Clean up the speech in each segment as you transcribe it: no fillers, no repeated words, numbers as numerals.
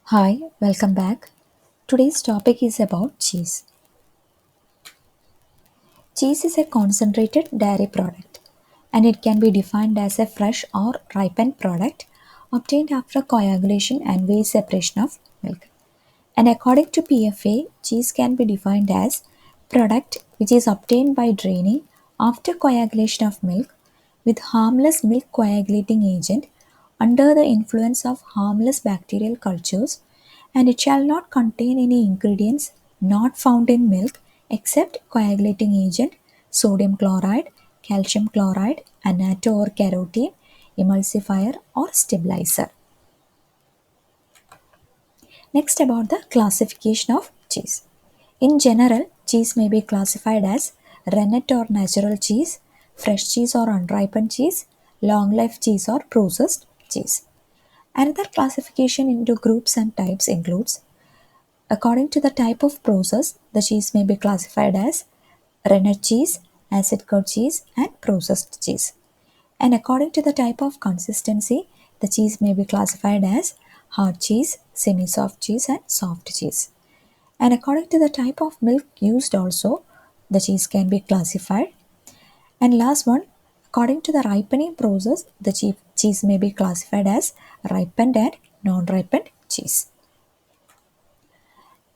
Hi, welcome back. Today's topic is about cheese. Cheese is a concentrated dairy product and it can be defined as a fresh or ripened product obtained after coagulation and whey separation of milk. And according to PFA, cheese can be defined as product which is obtained by draining after coagulation of milk with harmless milk coagulating agent under the influence of harmless bacterial cultures, and it shall not contain any ingredients not found in milk except coagulating agent, sodium chloride, calcium chloride, annatto or carotene, emulsifier or stabilizer. Next, about the classification of cheese. In general, cheese may be classified as rennet or natural cheese, fresh cheese or unripened cheese, long life cheese or processed cheese. Another classification into groups and types includes, according to the type of process, the cheese may be classified as rennet cheese, acid cut cheese, and processed cheese. And according to the type of consistency, the cheese may be classified as hard cheese, semi soft cheese, and soft cheese. And according to the type of milk used, also, the cheese can be classified. And last one, according to the ripening process, the cheese may be classified as ripened and non ripened cheese.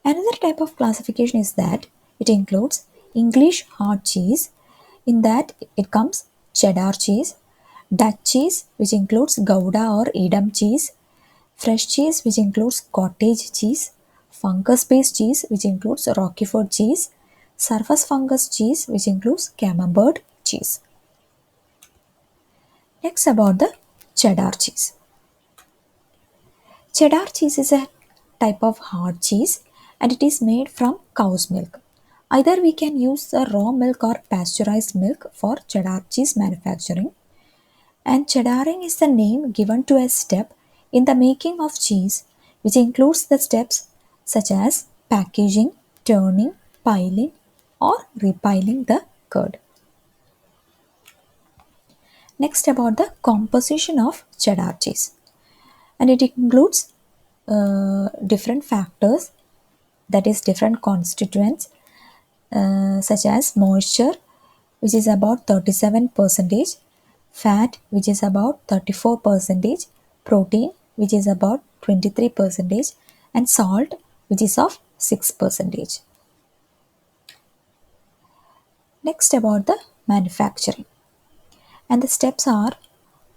Another type of classification is that it includes English hard cheese, in that it comes cheddar cheese, Dutch cheese, which includes Gouda or Edam cheese, fresh cheese, which includes cottage cheese, fungus based cheese, which includes Roquefort cheese, surface fungus cheese, which includes Camembert cheese. Next, about the cheddar cheese. Cheddar cheese is a type of hard cheese and it is made from cow's milk. Either we can use the raw milk or pasteurized milk for cheddar cheese manufacturing. And cheddaring is the name given to a step in the making of cheese, which includes the steps such as packaging, turning, piling, or repiling the curd. Next, about the composition of cheddar cheese, and it includes different factors, that is different constituents, such as moisture, which is about 37 percentage, fat, which is about 34 percentage, protein, which is about 23 percentage, and salt, which is of 6 percentage. Next, about the manufacturing, and the steps are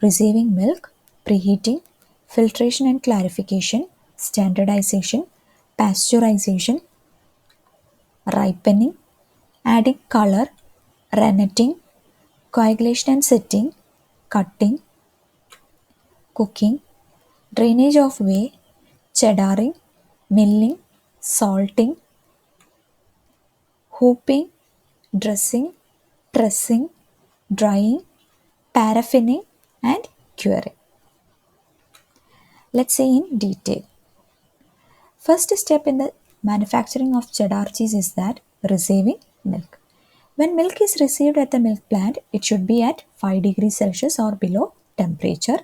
receiving milk, preheating, filtration and clarification, standardization, pasteurization, ripening, adding color, renneting, coagulation and setting, cutting, cooking, drainage of whey, cheddaring, milling, salting, hooping, dressing, pressing, drying, paraffining, and curing. Let's see in detail. First step in the manufacturing of cheddar cheese is that receiving milk. When milk is received at the milk plant, it should be at 5 degrees Celsius or below temperature,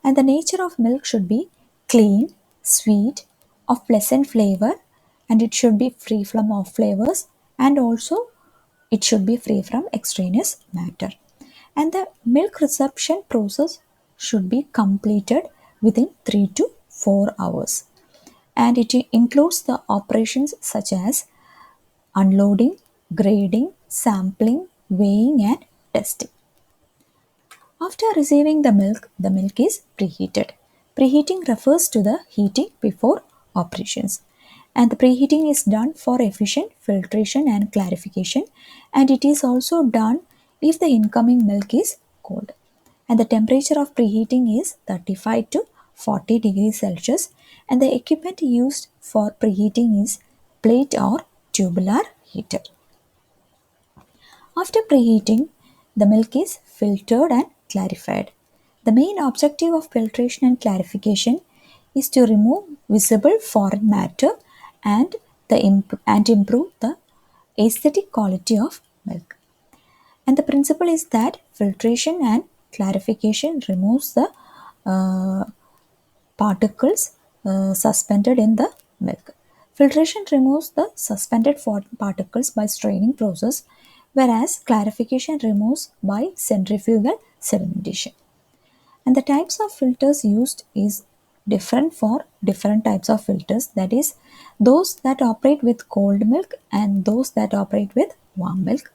and the nature of milk should be clean, sweet, of pleasant flavor, and it should be free from off flavors, and also it should be free from extraneous matter. And the milk reception process should be completed within 3 to 4 hours, and it includes the operations such as unloading, grading, sampling, weighing, and testing. After receiving the milk is preheated. Preheating refers to the heating before operations. And the preheating is done for efficient filtration and clarification, and it is also done if the incoming milk is cold. And the temperature of preheating is 35 to 40 degrees Celsius, and the equipment used for preheating is plate or tubular heater. After preheating, the milk is filtered and clarified. The main objective of filtration and clarification is to remove visible foreign matter and and improve the aesthetic quality of milk. And the principle is that filtration and clarification removes the particles suspended in the milk. Filtration removes the suspended particles by straining process, whereas clarification removes by centrifugal sedimentation. And the types of filters used is different for different types of filters, that is, those that operate with cold milk and those that operate with warm milk.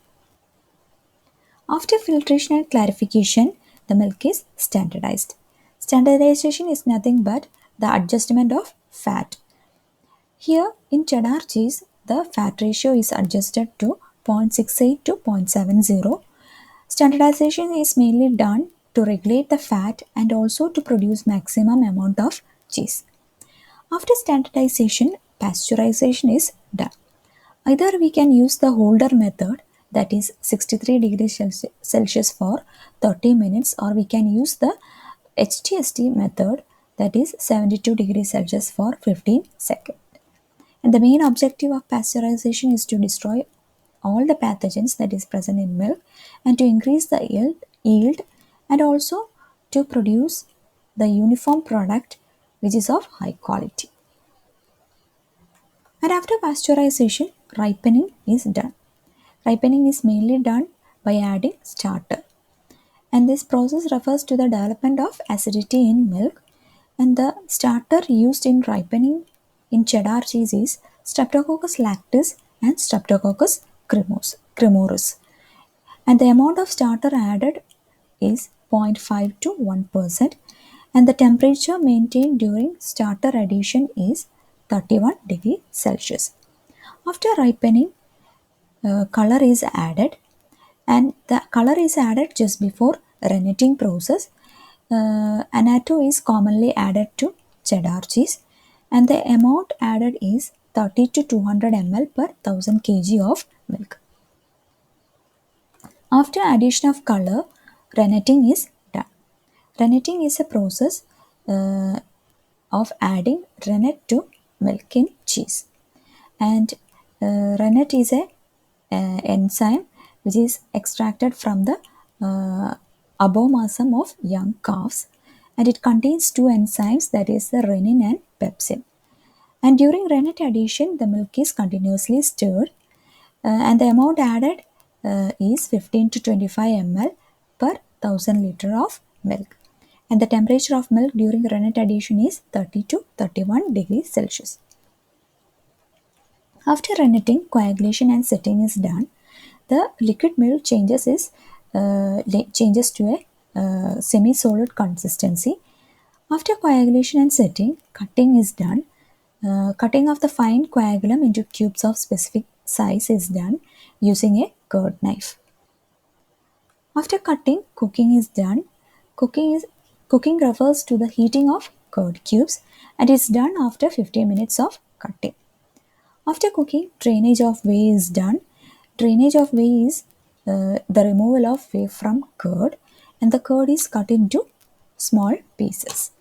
After filtration and clarification, the milk is standardized. Standardization is nothing but the adjustment of fat. Here in cheddar cheese, the fat ratio is adjusted to 0.68 to 0.70. Standardization is mainly done to regulate the fat and also to produce maximum amount of cheese. After standardization, pasteurization is done. Either we can use the Holder method, that is 63 degrees Celsius for 30 minutes, or we can use the HTST method, that is 72 degrees Celsius for 15 seconds. And the main objective of pasteurization is to destroy all the pathogens that is present in milk and to increase the yield and also to produce the uniform product which is of high quality. And after pasteurization, ripening is done. Ripening is mainly done by adding starter. And this process refers to the development of acidity in milk. And the starter used in ripening in cheddar cheese is Streptococcus lactis and Streptococcus cremoris. And the amount of starter added is 0.5 to 1%, and the temperature maintained during starter addition is 31 degrees Celsius. After ripening, color is added, and the color is added just before renneting process. Annatto is commonly added to cheddar cheese, and the amount added is 30 to 200 ml per 1000 kg of milk. After addition of color, renneting is done. Renneting is a process of adding rennet to milk in cheese. And rennet is a enzyme which is extracted from the abomasum of young calves, and it contains two enzymes, that is the renin and pepsin. And during rennet addition, the milk is continuously stirred, and the amount added is 15 to 25 ml per 1000 liter of milk. And the temperature of milk during rennet addition is 30 to 31 degrees Celsius. After renneting, coagulation and setting is done. The liquid milk changes to a semi-solid consistency. After coagulation and setting, cutting is done. Cutting of the fine coagulum into cubes of specific size is done using a curd knife. After cutting, cooking is done. Cooking refers to the heating of curd cubes and is done after 15 minutes of cutting. After cooking, drainage of whey is done. Drainage of whey is the removal of whey from curd, and the curd is cut into small pieces.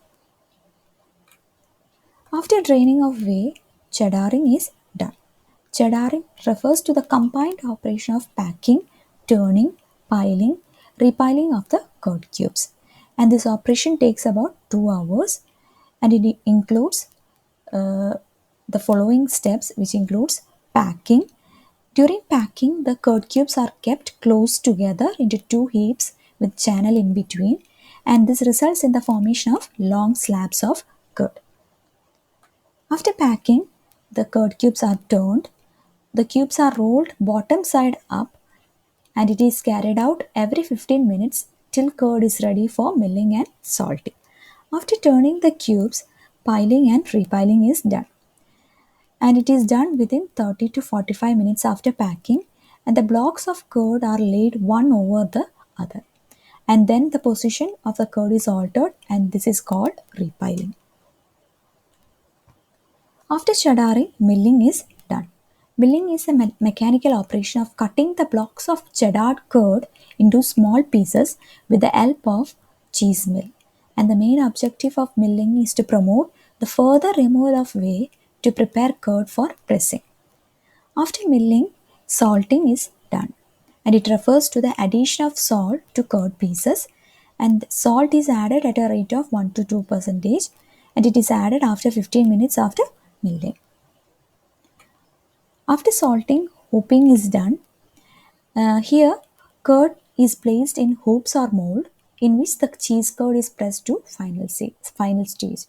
After draining of whey, cheddaring is done. Cheddaring refers to the combined operation of packing, turning, piling, repiling of the curd cubes. And this operation takes about 2 hours, and it includes the following steps, which includes packing. During packing, the curd cubes are kept close together into two heaps with channel in between, and this results in the formation of long slabs of curd. After packing, the curd cubes are turned. The cubes are rolled bottom side up, and it is carried out every 15 minutes till curd is ready for milling and salting. After turning the cubes, piling and repiling is done, and it is done within 30 to 45 minutes after packing, and the blocks of curd are laid one over the other, and then the position of the curd is altered, and this is called repiling. After cheddaring, milling is done. Milling is a mechanical operation of cutting the blocks of cheddar curd into small pieces with the help of cheese mill. And the main objective of milling is to promote the further removal of whey to prepare curd for pressing. After milling, salting is done, and it refers to the addition of salt to curd pieces, and salt is added at a rate of 1 to 2 percentage, and it is added after 15 minutes after milling. After salting, hooping is done. Here, curd is placed in hoops or mold in which the cheese curd is pressed to final stage.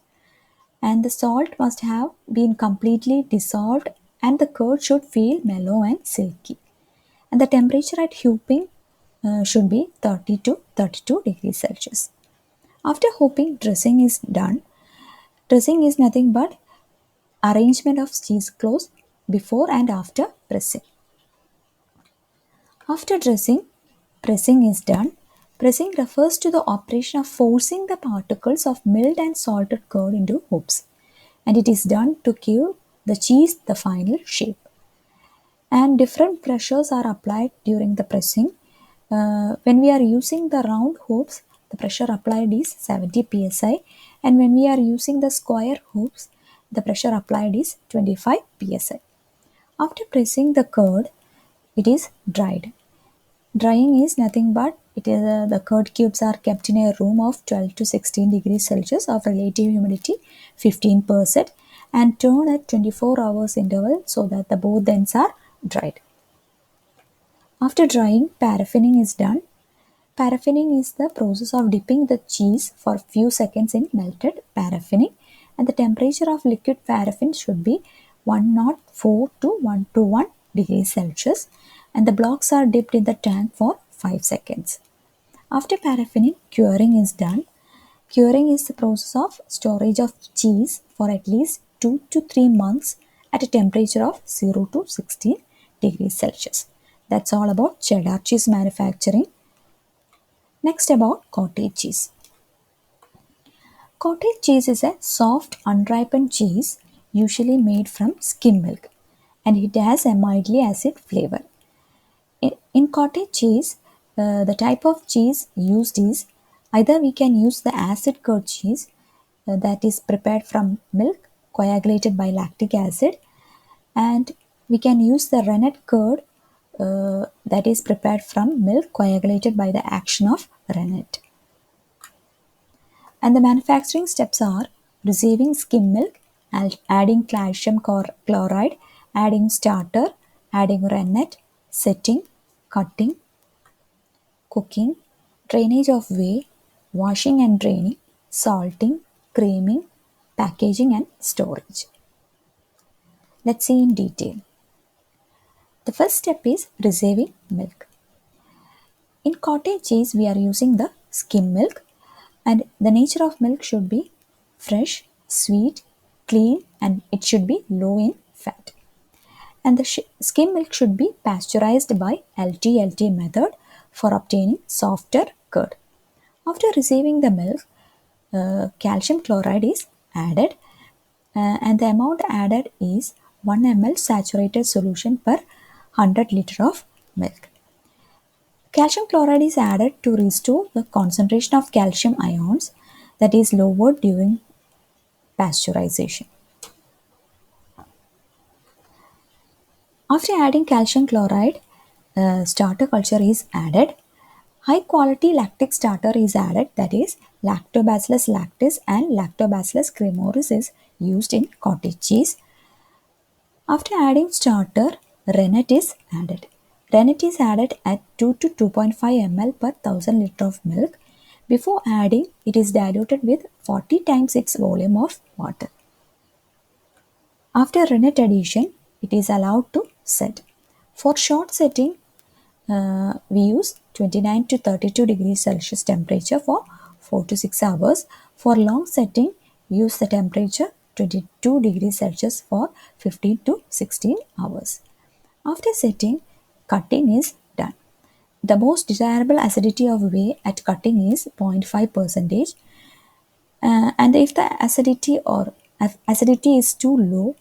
And the salt must have been completely dissolved and the curd should feel mellow and silky. And the temperature at hooping should be 30 to 32 degrees Celsius. After hooping, dressing is done. Dressing is nothing but arrangement of cheese cloves before and after pressing. After dressing, pressing is done. Pressing refers to the operation of forcing the particles of milled and salted curd into hoops, and it is done to give the cheese the final shape. And different pressures are applied during the pressing. When we are using the round hoops, the pressure applied is 70 psi, and when we are using the square hoops, the pressure applied is 25 psi. After pressing the curd, it is dried. Drying is nothing but the curd cubes are kept in a room of 12 to 16 degrees Celsius of relative humidity 15% and turned at 24 hours interval so that the both ends are dried. After drying, paraffining is done. Paraffining is the process of dipping the cheese for a few seconds in melted paraffining, and the temperature of liquid paraffin should be 104 to 121 degrees Celsius, and the blocks are dipped in the tank for 5 seconds. After paraffining, curing is done. Curing is the process of storage of cheese for at least 2 to 3 months at a temperature of 0 to 16 degrees Celsius. That's all about cheddar cheese manufacturing. Next, about cottage cheese. Cottage cheese is a soft, unripened cheese usually made from skim milk, and it has a mildly acid flavor. In cottage cheese, the type of cheese used is either we can use the acid curd cheese that is prepared from milk coagulated by lactic acid, and we can use the rennet curd that is prepared from milk coagulated by the action of rennet. And the manufacturing steps are receiving skim milk, adding calcium chloride, adding starter, adding rennet, setting, cutting, cooking, drainage of whey, washing and draining, salting, creaming, packaging and storage. Let's see in detail. The first step is receiving milk. In cottage cheese, we are using the skim milk, and the nature of milk should be fresh, sweet, clean, and it should be low in fat. And the skim milk should be pasteurized by LT-LT method for obtaining softer curd. After receiving the milk, calcium chloride is added, and the amount added is 1 ml saturated solution per 100 liter of milk. Calcium chloride is added to restore the concentration of calcium ions that is lowered during pasteurization. After adding calcium chloride, starter culture is added. High quality lactic starter is added, that is Lactobacillus lactis and Lactobacillus cremoris is used in cottage cheese. After adding starter, rennet is added. Rennet is added at 2 to 2.5 ml per 1000 liter of milk. Before adding, it is diluted with 40 times its volume of water. After rennet addition, it is allowed to set. For short setting, we use 29 to 32 degrees Celsius temperature for 4 to 6 hours. For long setting, use the temperature 22 degrees Celsius for 15 to 16 hours. After setting, cutting is done. The most desirable acidity of whey at cutting is 0.5 percentage, and if the acidity is too low,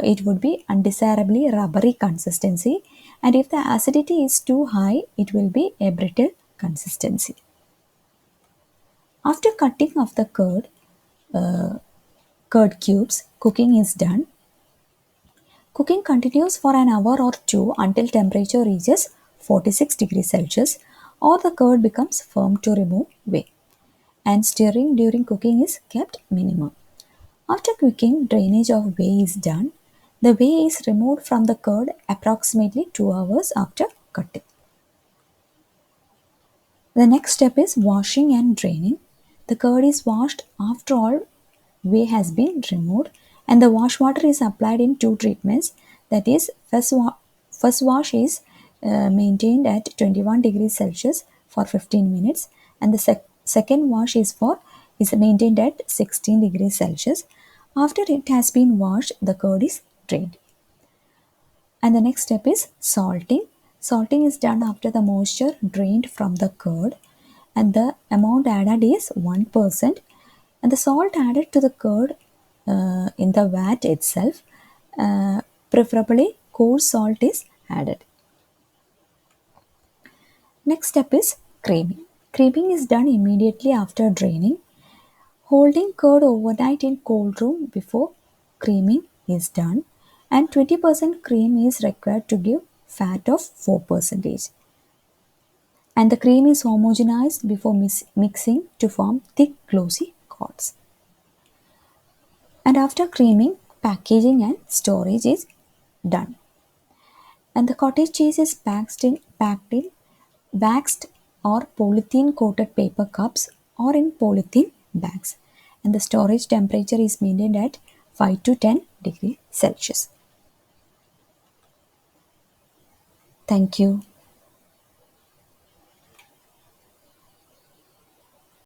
it would be undesirably rubbery consistency, and if the acidity is too high, it will be a brittle consistency. After cutting of the curd cubes, cooking is done. Cooking continues for an hour or two until temperature reaches 46 degrees Celsius or the curd becomes firm to remove whey, and stirring during cooking is kept minimum. After cooking, drainage of whey is done. The whey is removed from the curd approximately 2 hours after cutting. The next step is washing and draining. The curd is washed after all whey has been removed, and the wash water is applied in two treatments. That is, first wash is maintained at 21 degrees Celsius for 15 minutes, and the second wash is maintained at 16 degrees Celsius. After it has been washed, the curd is drained. And the next step is salting. Salting is done after the moisture drained from the curd, and the amount added is 1%. And the salt added to the curd in the vat itself, preferably coarse salt, is added. Next step is creaming. Creaming is done immediately after draining. Holding curd overnight in cold room before creaming is done, and 20% cream is required to give fat of 4%. And the cream is homogenized before mixing to form thick glossy curds. And after creaming, packaging and storage is done. And the cottage cheese is packed in waxed or polythene coated paper cups or in polythene bags. And the storage temperature is maintained at 5 to 10 degrees Celsius. Thank you.